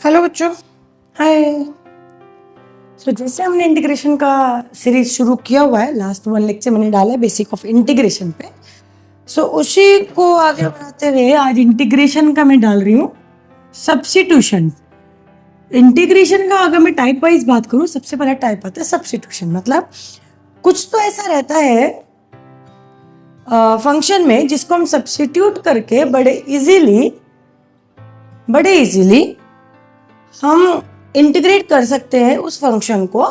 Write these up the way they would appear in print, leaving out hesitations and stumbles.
Hello बच्चों, हाय। जैसे हमने इंटीग्रेशन का सीरीज शुरू किया हुआ है, लास्ट 1 लेक्चर मैंने डाला है बेसिक ऑफ इंटीग्रेशन पे। उसी को आगे बढ़ाते हुए आज इंटीग्रेशन का मैं डाल रही हूँ सब्स्टिट्यूशन। इंटीग्रेशन का अगर मैं टाइप वाइज बात करूँ, सबसे पहला टाइप आता है सब्स्टिट्यूशन। मतलब कुछ तो ऐसा रहता है फंक्शन में जिसको हम सब्स्टिट्यूट करके बड़े इजीली हम इंटीग्रेट कर सकते हैं उस फंक्शन को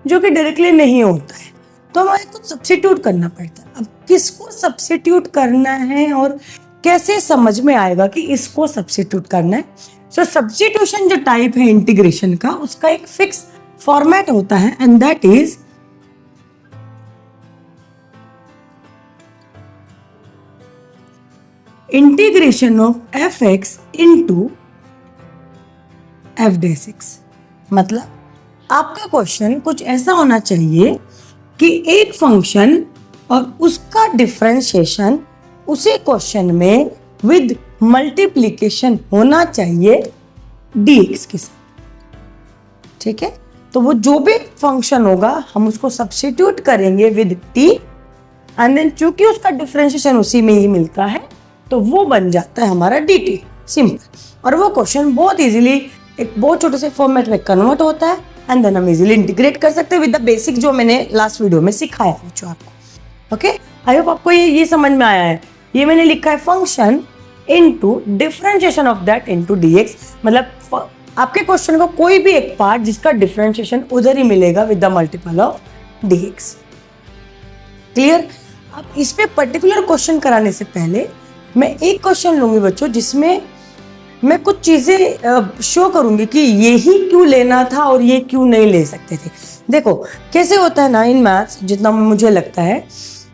जो कि डायरेक्टली नहीं होता है, तो हमें कुछ सब्स्टिट्यूट करना पड़ता है। अब किसको सब्स्टिट्यूट करना है और कैसे समझ में आएगा कि इसको सब्स्टिट्यूट करना है। सब्स्टिट्यूशन जो टाइप है इंटीग्रेशन का, उसका एक फिक्स फॉर्मेट होता है and that is integration of F x into f(x). मतलब आपका क्वेश्चन कुछ ऐसा होना चाहिए कि एक फंक्शन और उसका डिफरेंशिएशन उसी क्वेश्चन में विद मल्टीप्लिकेशन होना चाहिए dx के साथ। ठीक है, तो वो जो भी फंक्शन होगा हम उसको सब्स्टिट्यूट करेंगे विद t एंड देन चूंकि उसका डिफरेंशिएशन उसी में ही मिलता है तो वो बन जाता है हमारा dt। सिंपल। और वो क्वेश्चन बहुत इजीली एक बहुत छोटे से फॉर्मेट में कन्वर्ट होता है एंड देन हम इजीली इंटीग्रेट कर सकते हैं विद द बेसिक जो मैंने लास्ट वीडियो में सिखाया है जो आपको। ओके, आई होप आपको ये समझ में आया है। ये मैंने लिखा है function into differentiation of that into dx। मतलब आपके क्वेश्चन का कोई भी एक पार्ट जिसका डिफरेंशिएशन उधर ही मिलेगा with the multiple of dx। Clear. अब इस पे पर्टिकुलर क्वेश्चन कराने से पहले मैं एक क्वेश्चन लूंगी बच्चों जिसमें मैं कुछ चीजें शो करूंगी कि ये ही क्यों लेना था और ये क्यों नहीं ले सकते थे। देखो कैसे होता है ना इन मैथ्स, जितना मुझे लगता है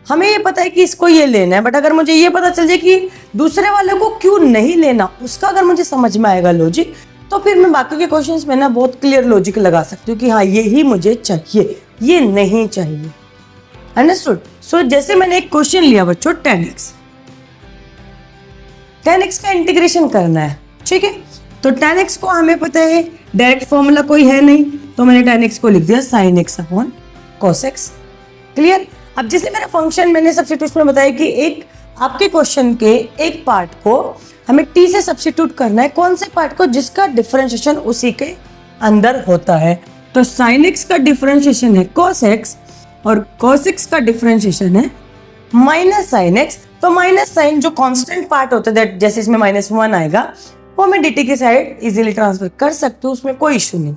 हमें ये पता है कि इसको ये लेना है, बट अगर मुझे ये पता चल जाए कि दूसरे वाले को क्यों नहीं लेना, उसका अगर मुझे समझ में आएगा लॉजिक, तो फिर मैं बाकी के क्वेश्चंस में ना बहुत क्लियर लॉजिक लगा सकती हूँ कि हाँ ये ही मुझे चाहिए, ये नहीं चाहिए। अंडरस्टूड। जैसे मैंने एक क्वेश्चन लिया बच्चों 10x का इंटीग्रेशन करना है। ठीक है, तो tan x को हमें पता है डायरेक्ट फॉर्मूला कोई है नहीं, तो मैंने tan x को लिख दिया sin x upon cos x। Clear. अब जैसे मेरा फंक्शन मैंने सब्स्टिट्यूशन में बताया कि एक आपके क्वेश्चन के एक पार्ट को हमें t से सब्स्टिट्यूट करना है। कौन से पार्ट को? जिसका डिफरेंशिएशन उसी के अंदर होता है। तो sin x का डिफरेंशिएशन है cos x और cos x का डिफरेंशिएशन है माइनस sin x। तो माइनस साइन जो कांस्टेंट पार्ट होता है, जैसे इसमें -1 आएगा, वो मैं dt की साइड इजीली ट्रांसफर कर सकती हूँ, उसमें कोई इशू नहीं।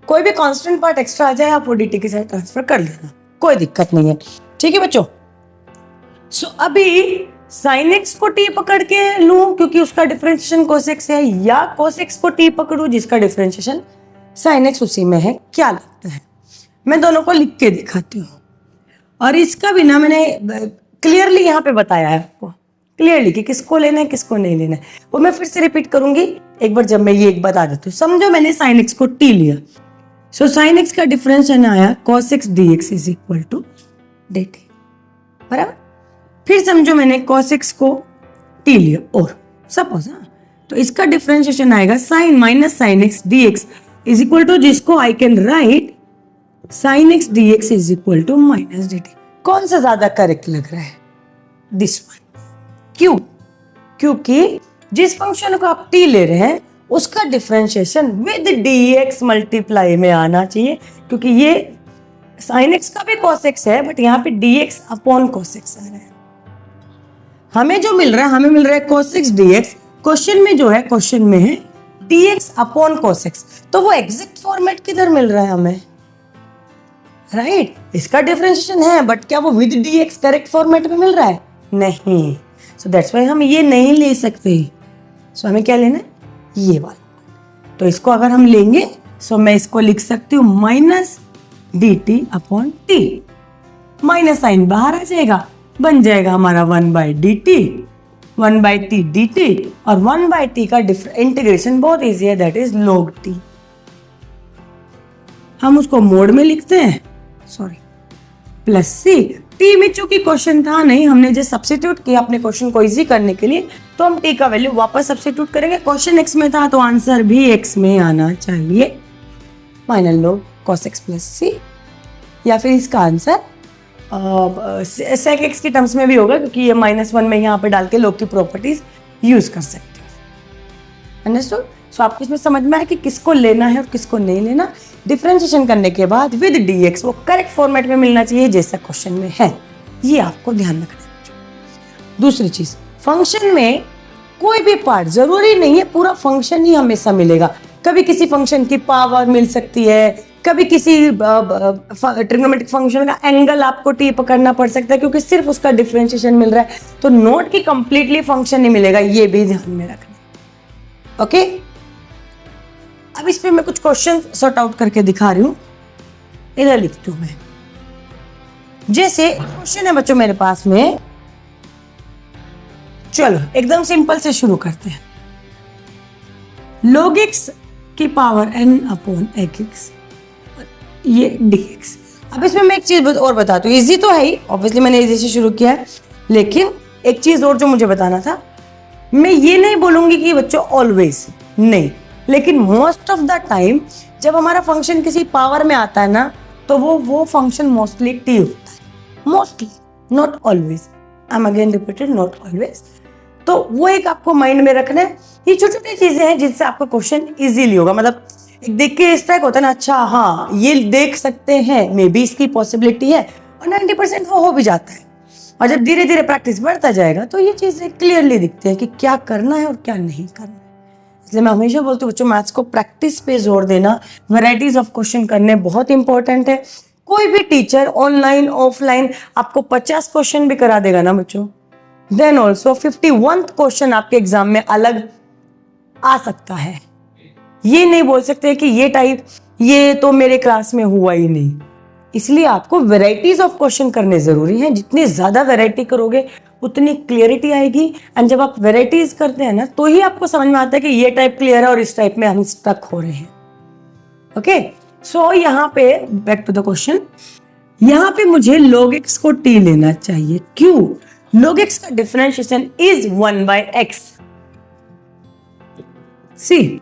कोई भी कांस्टेंट पार्ट एक्स्ट्रा आ जाए आप वो dt की साइड ट्रांसफर कर लेना, कोई दिक्कत नहीं है। ठीक है बच्चों। अभी sin x को t पकड़ के लूं क्योंकि उसका डिफरेंशिएशन cos x है, या cos x को t पकड़ूं जिसका डिफरेंशिएशन sin x उसी में है, क्या लगता है? मैं दोनों को लिख के दिखाती हूँ और इसका भी ना मैंने क्लियरली यहाँ पे बताया है आपको क्लियरली कि किसको लेना है किसको नहीं लेना है। वो मैं फिर से रिपीट करूंगी एक बार जब मैं ये एक बता देती हूँ। समझो मैंने sin x को t लिया, sin x का डिफरेंशिएशन आया cos x dx is equal to dt। बराबर। फिर समझो मैंने cos x को t लिया और सपोज, तो इसका डिफरेंशिएशन आएगा sin x dx is equal to, जिसको I can write sin x dx is equal to minus dt। कौन सा ज्यादा करेक्ट लग रहा है? This one. क्यों? क्योंकि जिस फंक्शन को आप t ले रहे हैं उसका डिफरेंशिएशन विद dx मल्टीप्लाई में आना चाहिए, क्योंकि ये sin x का भी cos x है बट यहाँ पे dx अपॉन cos x आ रहा है। हमें जो मिल रहा है, हमें मिल रहा है cos x dx, क्वेश्चन में जो है, क्वेश्चन में है dx अपॉन cos x, तो वो एग्जैक्ट फॉर्मेट किधर मिल रहा है हमें? राइट। इसका डिफरेंशिएशन है बट क्या वो विद dx करेक्ट फॉर्मेट में मिल रहा है? नहीं। दैट्स व्हाई हम ये नहीं ले सकते। हमें क्या लेना है? ये वाला। तो इसको अगर हम लेंगे मैं इसको लिख सकती हूँ minus dt upon t। Minus sine बाहर आ जाएगा, बन जाएगा हमारा 1/dt, 1/t dt, और 1/t का इंटीग्रेशन बहुत ईजी है, दैट इज log t। हम उसको मोड में लिखते हैं, प्लस c टी में चूंकि क्वेश्चन था नहीं, हमने जो सब्स्टिट्यूट किया अपने क्वेश्चन को इजी करने के लिए, तो हम टी का वैल्यू वापस सब्स्टिट्यूट करेंगे। क्वेश्चन एक्स में था तो आंसर भी एक्स में आना चाहिए। फाइनल लो cos x प्लस सी, या फिर इसका आंसर sec x की टर्म्स में भी होगा, क्योंकि ये -1 में यहाँ पे डाल के लोग की प्रॉपर्टीज यूज कर सकते हैं। अंडरस्टूड? सो आपको इसमें समझ में आया कि किसको लेना है और किसको नहीं लेना। डिफरेंशिएशन करने के बाद विद dx वो करेक्ट फॉर्मेट में मिलना चाहिए जैसा क्वेश्चन में है, ये आपको ध्यान रखना है। दूसरी चीज, फंक्शन में कोई भी पार्ट जरूरी नहीं है पूरा फंक्शन ही हमेशा मिलेगा। कभी किसी फंक्शन की पावर मिल सकती है, कभी किसी ट्रिग्नोमेट्रिक फंक्शन का एंगल आपको टी पकड़ना पड़ सकता है क्योंकि सिर्फ उसका डिफरेंशिएशन मिल रहा है, तो नोट की कंप्लीटली फंक्शन नहीं मिलेगा, ये भी ध्यान में रखना। ओके, अब इस पे मैं कुछ क्वेश्चन सॉर्ट आउट करके दिखा रही हूं, इधर लिखती हूं मैं। जैसे क्वेश्चन है बच्चों मेरे पास में, चलो एकदम सिंपल से शुरू करते हैं। log x की पावर n अपॉन x, ये dx। अब इसमें मैं एक चीज और बताती हूँ, इजी तो है ही, ऑब्वियसली मैंने इजी से शुरू किया है, लेकिन एक चीज और जो मुझे बताना था, मैं ये नहीं बोलूंगी कि बच्चों ऑलवेज नहीं, लेकिन मोस्ट ऑफ द टाइम जब हमारा फंक्शन किसी पावर में आता है ना, तो वो फंक्शन मोस्टली टी होता है, mostly, not always. I am again repeated, not always. तो वो एक आपको माइंड में रखना है। ये छोटी छोटी चीजें हैं जिनसे आपका क्वेश्चन इजीली होगा, मतलब एक देख के स्ट्राइक होता है ना, अच्छा हाँ ये देख सकते हैं, मे बी इसकी पॉसिबिलिटी है, और 90% वो हो भी जाता है। और जब धीरे धीरे प्रैक्टिस बढ़ता जाएगा तो ये चीजें क्लियरली दिखती है कि क्या करना है और क्या नहीं करना है। इसलिए मैं हमेशा बोलती हूँ बच्चों, मैथ्स को प्रैक्टिस पे जोर देना, वैराइटीज ऑफ क्वेश्चन करने बहुत इंपॉर्टेंट है। कोई भी टीचर ऑनलाइन ऑफलाइन आपको 50 क्वेश्चन भी करा देगा ना बच्चों, देन ऑल्सो 51th क्वेश्चन आपके एग्जाम में अलग आ सकता है। ये नहीं बोल सकते कि ये टाइप ये तो मेरे क्लास में हुआ ही नहीं। इसलिए आपको वैराइटीज ऑफ क्वेश्चन करने जरूरी हैं। जितनी ज्यादा वैरायटी करोगे उतनी क्लियरिटी आएगी, एंड जब आप वैराइटीज करते हैं ना, तो ही आपको समझ में आता है कि ये टाइप क्लियर है और इस टाइप में हम स्टक हो रहे हैं। ओके, सो यहाँ पे बैक टू द क्वेश्चन, यहाँ पे मुझे log x को t लेना चाहिए। क्यों? log x का डिफरेंशिएशन इज 1/x। सी,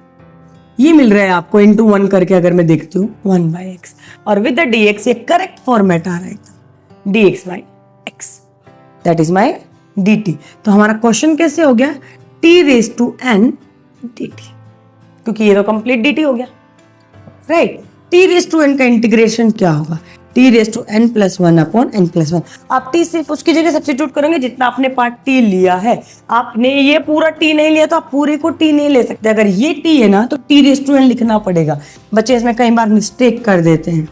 ये मिल रहा है आपको इंटू 1 करके, अगर मैं देखती हूँ 1/x, और विद द dx ये करेक्ट फॉर्मेट आ रहा है, dx/x, that is my dt। तो हमारा क्वेश्चन कैसे हो गया? t⁻n dt, क्योंकि ये तो कंप्लीट dt हो गया, राइट। t⁻n का इंटीग्रेशन क्या होगा? t⁻n + 1 upon n + 1। आप t सिर्फ उसकी जगह सब्स्टिट्यूट करेंगे जितना आपने पार्ट t लिया है। आपने ये पूरा t नहीं लिया तो आप पूरे को t नहीं ले सकते। अगर ये t है ना तो t⁻n लिखना पड़ेगा। बच्चे इसमें कई बार मिस्टेक कर देते हैं,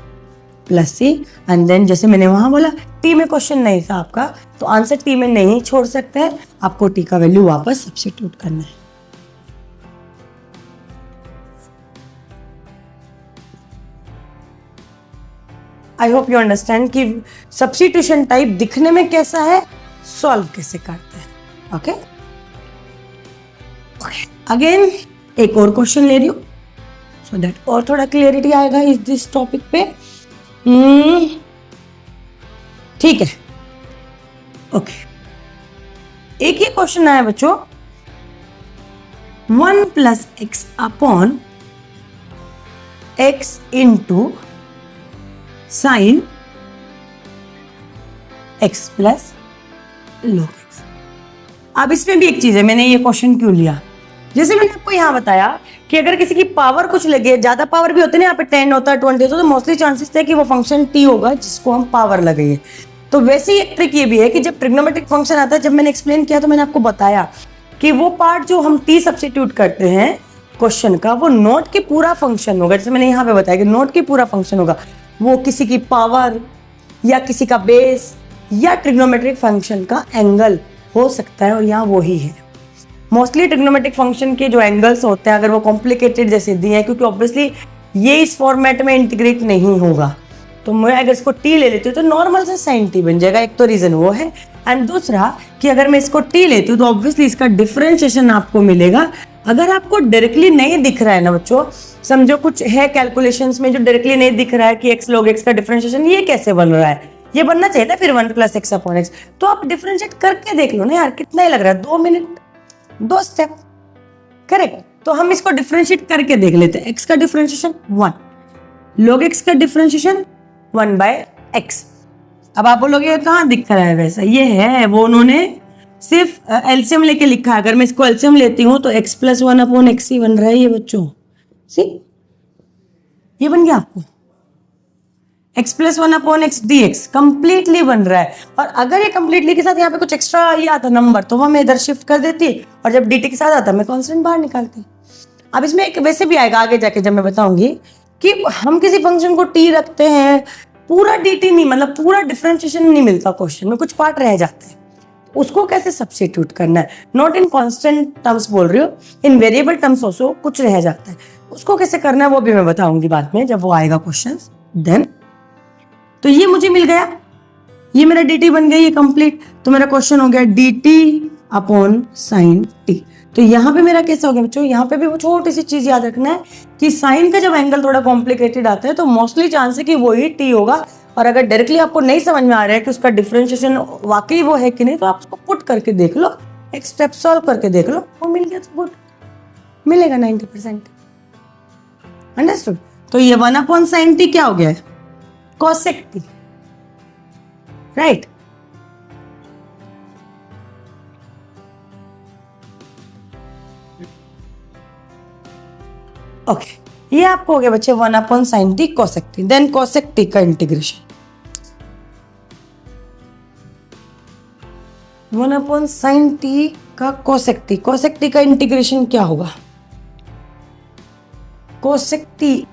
+c, एंड देन जैसे मैंने वहां बोला t में क्वेश्चन नहीं था आपका, तो आंसर t में नहीं छोड़ सकते हैं, आपको t का वैल्यू वापस सब्स्टिट्यूट करना है। आई होप यू अंडरस्टैंड कि सब्स्टिट्यूशन टाइप दिखने में कैसा है, सॉल्व कैसे करते हैं। ओके, अगेन एक और क्वेश्चन ले रही हूँ सो दैट और थोड़ा क्लियरिटी आएगा इस दिस टॉपिक पे। ठीक है, ओके। एक ही क्वेश्चन आया बच्चों, 1 + x upon x into sin x plus log x। अब इसमें भी एक चीज है, मैंने ये क्वेश्चन क्यों लिया, जैसे मैंने आपको यहाँ बताया कि अगर किसी की पावर कुछ लगे, ज्यादा पावर भी होती है ना, यहाँ पे 10 होता है 20 होता है, तो मोस्टली चांसेस थे कि वो फंक्शन t होगा जिसको हम पावर लगाइए। तो वैसे ही एक ट्रिक ये भी है कि जब ट्रिग्नोमेट्रिक फंक्शन आता है, जब मैंने एक्सप्लेन किया तो मैंने आपको बताया कि वो पार्ट जो हम t सब्स्टिट्यूट करते हैं क्वेश्चन का, वो नोट की पूरा फंक्शन होगा। जैसे मैंने यहाँ पे बताया कि नोट की पूरा फंक्शन होगा, वो किसी की पावर या किसी का बेस या ट्रिग्नोमेट्रिक फंक्शन का एंगल हो सकता है, और यहाँ वो ही है। मोस्टली ट्रिग्नोमेट्रिक फंक्शन के जो एंगल्स होते हैं, अगर वो कॉम्प्लिकेटेड जैसे दिए हैं, क्योंकि ऑब्वियसली ये इस फॉर्मेट में इंटीग्रेट नहीं होगा, तो मैं अगर इसको t ले लेती हूँ तो नॉर्मल से sin t बन जाएगा। एक तो रीजन वो है, एंड दूसरा कि अगर मैं इसको t लेती हूँ तो ऑब्वियसली इसका डिफरेंशिएशन आपको मिलेगा। अगर आपको डायरेक्टली नहीं दिख रहा है ना बच्चों, समझो कुछ है कैलकुलेशंस में जो डायरेक्टली नहीं दिख रहा है कि x log x का डिफरेंशिएशन ये कैसे बन रहा है, ये बनना चाहिए था फिर 1 प्लस एक्स अपॉन एक्स। तो आप डिफरेंशिएट करके देख लो ना यार, कितना ही लग रहा है, 2 मिनट 2 स्टेप, करेक्ट। तो हम इसको डिफरेंशिएट करके देख लेते हैं। एक्स का डिफरेंशिएशन 1, log x का डिफरेंशिएशन 1/x। अब आप बोलोगे ये कहाँ दिख रहा है, वैसा ये है, वो उन्होंने सिर्फ एलसीएम लेके लिखा है। अगर मैं इसको एलसीएम लेती हूँ तो x + 1/x ही बन रहा है ये बच्चों। सी ये बन गया आपको x + 1/x dx कंप्लीटली बन रहा है। और अगर ये कंप्लीटली के साथ यहाँ पे कुछ एक्स्ट्रा ये आता नंबर तो वो मैं इधर शिफ्ट कर देती, और जब dt के साथ आता मैं कांस्टेंट बाहर निकालती। अब इसमें एक वैसे भी आएगा आगे जाके, जब मैं बताऊंगी कि हम किसी फंक्शन को t रखते हैं, पूरा dt नहीं, मतलब पूरा डिफरेंशिएशन नहीं मिलता क्वेश्चन में, कुछ पार्ट रह जाता है, उसको कैसे सब्स्टिट्यूट करना है। नॉट इन कांस्टेंट टर्म्स बोल रही हो, इन वेरिएबल टर्म्स ऑल्सो कुछ रह जाता है, उसको कैसे करना है वो भी मैं बताऊंगी बाद में जब वो आएगा क्वेश्चन। देन तो ये मुझे मिल गया, ये मेरा dt बन गई, ये कंप्लीट। तो मेरा क्वेश्चन हो गया dt/sin t। तो यहाँ पे मेरा कैसा हो गया बच्चों, यहाँ पे भी वो छोटी सी चीज याद रखना है कि साइन का जब एंगल थोड़ा कॉम्प्लिकेटेड आता है तो मोस्टली चांस है कि वही t होगा। और अगर डायरेक्टली आपको नहीं समझ में आ रहा है कि उसका डिफरेंशिएशन वाकई वो है कि नहीं, तो आप उसको पुट करके देख लो, एक स्टेप सॉल्व करके देख लो, वो मिल गया तो गुड, मिलेगा 90%। अंडरस्टूड। तो ये 1/sin t क्या हो गया है, cosec t, राइट। ओके, ये आपको हो गया बच्चे 1/sin t cosec t। Then cosec t का इंटीग्रेशन, 1/sin t का cosec t, cosec t का इंटीग्रेशन क्या होगा, cosec t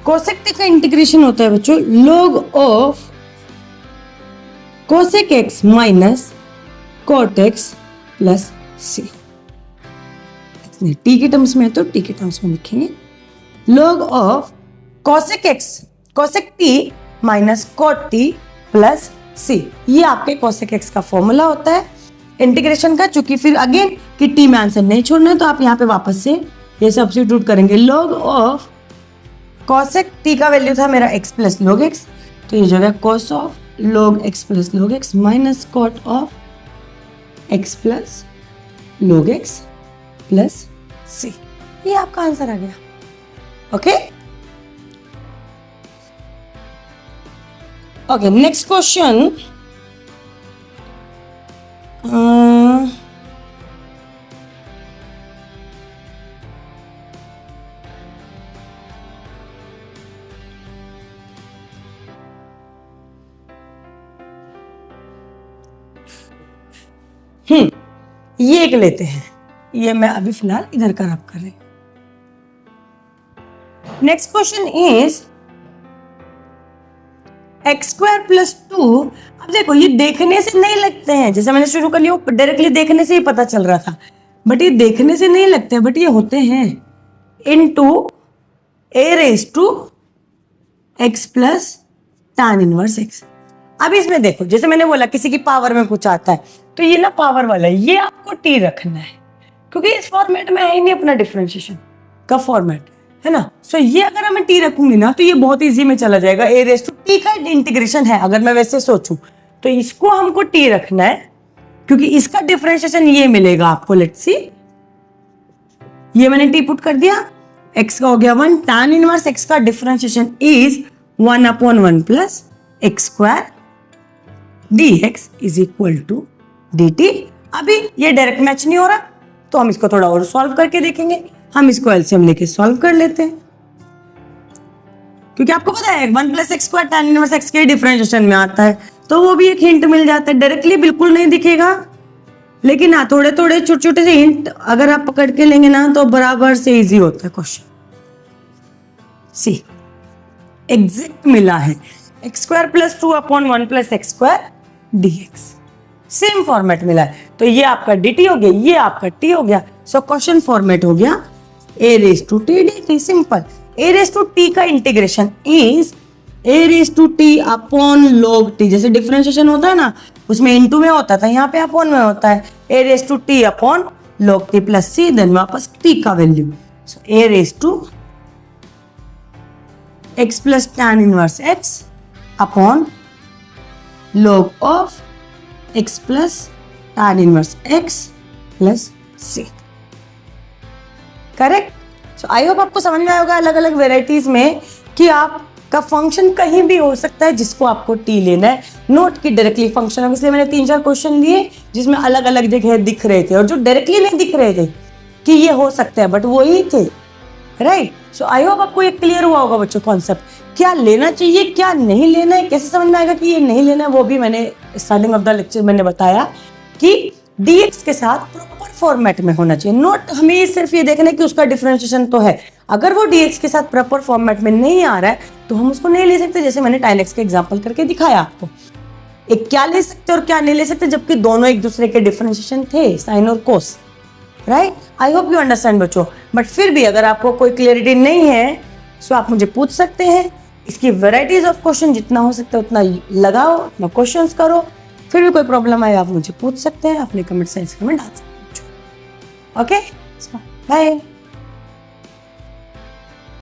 कोसेक टी का इंटीग्रेशन होता है बच्चों log of cosec x minus cot x plus C. T के टर्म्स में है तो टी के टर्म्स में लिखेंगे log of cosec x cosec t minus cot t plus C. ये आपके कोसेक एक्स का फॉर्मूला होता है इंटीग्रेशन का। चूंकि फिर अगेन कि टी में आंसर नहीं छोड़ना है तो आप यहाँ पे वापस से ये सब्स्टिट्यूट करेंगे। log ऑफ cosec t का वैल्यू था मेरा x प्लस log x, तो ये जो है cos of log x plus log x minus cot of x plus log x plus c। ये आपका आंसर आ गया। Okay okay, next question. ये एक लेते हैं, ये मैं अभी फिलहाल इधर का रब कर रही हूं। Next question is x² + 2। अब देखो ये देखने से नहीं लगते हैं, जैसे मैंने शुरू कर लिया डायरेक्टली देखने से ही पता चल रहा था, बट ये देखने से नहीं लगते हैं, बट ये होते हैं into a⁻x plus tan inverse x। अब इसमें देखो जैसे मैंने बोला किसी की पावर में कुछ आता है तो ये ना पावर वाला है, ये आपको t रखना है क्योंकि इस फॉर्मेट में है ही नहीं अपना डिफरेंशिएशन का फॉर्मेट, है ना। सो ये अगर मैं t रखूंगी ना तो ये बहुत इजी में चला जाएगा। a⁻t का इंटीग्रेशन है, अगर मैं वैसे सोचूं तो इसको हमको t रखना है क्योंकि इसका डिफरेंशिएशन ये मिलेगा आपको। लेट्स सी, ये मैंने t पुट कर दिया, x का हो गया 1, tan इनवर्स x का differentiation is 1/1 plus x² dx is equal to dt। अभी ये डायरेक्ट मैच नहीं हो रहा तो हम इसको थोड़ा और सॉल्व करके देखेंगे। हम इसको एलसीएम लेके सॉल्व कर लेते हैं क्योंकि आपको पता है 1 plus x² tan inverse x के डिफरेंशिएशन में आता है, तो वो भी एक हिंट मिल जाता है। डायरेक्टली बिल्कुल नहीं दिखेगा, लेकिन हाँ थोड़े थोड़े छोटे छोटे से हिंट अगर आप पकड़ के लेंगे ना तो बराबर से इजी होता है क्वेश्चन। सी एग्जैक्ट मिला है x² + 2/1 plus x² dx। Same format मिला है, तो ये आपका dt हो गया, ये आपका t हो गया। सो क्वेश्चन फॉर्मेट हो गया a raised to t dt, simple. a raised to t का integration is a raised to t upon log t, जैसे डिफरेंशिएशन होता है ना, उसमें इनटू में होता था, यहाँ पे अपॉन में होता है। a raised to t upon log t plus c, then वापस t का value, so a raised to x plus tan inverse x upon log of x plus tan inverse x plus c, correct. So I hope आपको समझ में आया होगा अलग अलग varieties में कि आपका फंक्शन कहीं भी हो सकता है जिसको आपको t लेना है, नोट की डायरेक्टली फंक्शन हो। इसलिए मैंने 3-4 क्वेश्चन लिए जिसमें अलग अलग जगह दिख रहे थे, और जो डायरेक्टली नहीं दिख रहे थे कि ये हो सकता है, बट वही थे, राइट। सो आई होप आपको ये क्लियर हुआ होगा बच्चों, कॉन्सेप्ट क्या लेना चाहिए क्या नहीं लेना है, कैसे समझ में आएगा कि ये नहीं लेना है, वो भी मैंने स्टार्टिंग ऑफ द लेक्चर मैंने बताया कि dx के साथ प्रॉपर फॉर्मेट में होना चाहिए। नोट हमें सिर्फ ये देखना है कि उसका डिफरेंशिएशन तो है, अगर वो dx के साथ प्रॉपर फॉर्मेट में नहीं आ रहा है तो हम उसको नहीं ले सकते, जैसे मैंने tan x का एग्जांपल करके दिखाया आपको। एक क्या ले सकते और क्या नहीं ले सकते, जबकि दोनों एक दूसरे के डिफरेंशिएशन थे, साइन और cos, right. I hope you understand बच्चों, बट फिर भी अगर आपको कोई क्लियरिटी नहीं है तो आप मुझे पूछ सकते हैं। इसकी वेराइटीज ऑफ क्वेश्चन जितना हो सकता है उतना लगाओ, उतना क्वेश्चंस करो, फिर भी कोई प्रॉब्लम आए आप मुझे पूछ सकते हैं, अपने कमेंट सेक्शन में डाल सकते हैं। Okay, bye.